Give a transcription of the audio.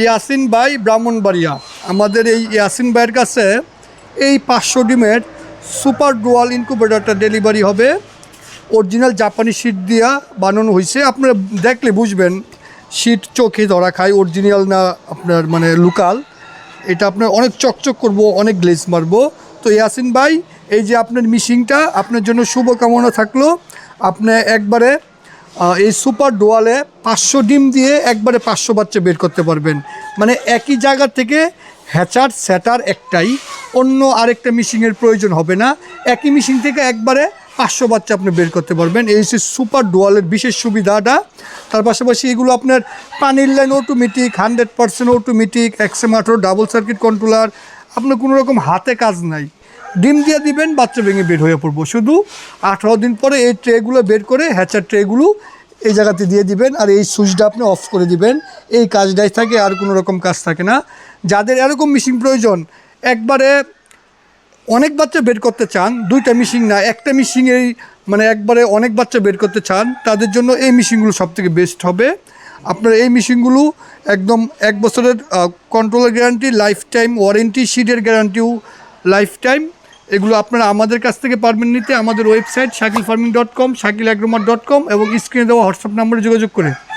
ইয়াসিন ভাই ব্রাহ্মণবাড়িয়া। আমাদের এই ইয়াসিন ভাইয়ের কাছে এই 500 ডিমের সুপার ডুয়াল ইনকুবেটরটা ডেলিভারি হবে। অরিজিনাল জাপানি শীট দিয়া বানানো হয়েছে, আপনারা দেখলে বুঝবেন শীট চোখে ধরা খায়, অরিজিনাল না আপনার মানে লোকাল। এটা আপনার অনেক চকচক করব, অনেক গ্লেজ মারবো। তো ইয়াসিন ভাই, এই যে আপনার মিশিংটা আপনার জন্য শুভকামনা থাকলো। আপনি একবারে এই সুপার ডোয়ালে 500 ডিম দিয়ে একবারে 500 বাচ্চা বের করতে পারবেন। মানে একই জায়গা থেকে হ্যাচার স্যাটার একটাই, অন্য আরেকটা মিশিংয়ের প্রয়োজন হবে না। একই মিশিং থেকে একবারে 500 বাচ্চা আপনি বের করতে পারবেন। এই হচ্ছে সুপার ডোয়ালের বিশেষ সুবিধাটা। তার পাশাপাশি এগুলো আপনার পানির লাইন অটোমেটিক, 100% অটোমেটিক, এক্সএম18 ডাবল সার্কিট কন্ট্রোলার। আপনার কোনো রকম হাতে কাজ নাই, ডিম দিয়ে দিবেন, বাচ্চা ভেঙে বের হয়ে পড়বো। শুধু 18 দিন পরে এই ট্রেগুলো বের করে হ্যাচার ট্রেগুলো এই জায়গাতে দিয়ে দিবেন, আর এই সুইচটা আপনি অফ করে দিবেন। এই কাজটাই থাকে, আর কোনো রকম কাজ থাকে না। যাদের এরকম মেশিন প্রয়োজন, একবারে অনেক বাচ্চা বের করতে চান, দুইটা মেশিন না একটা মেশিনেই মানে একবারে অনেক বাচ্চা বের করতে চান, তাদের জন্য এই মেশিনগুলো সবথেকে বেস্ট হবে। আপনার এই মেশিনগুলো একদম 1 বছরের কন্ট্রোলের গ্যারান্টি, লাইফ টাইম ওয়ারেন্টি, সিডের গ্যারান্টিও লাইফ টাইম। এগুলো আপনারা আমাদের কাছ থেকে পারবেন নিতে আমাদের ওয়েবসাইট shakilfarming.com, shakilagro.com এবং স্ক্রিনে দেওয়া হোয়াটসঅ্যাপ নাম্বারে যোগাযোগ করে।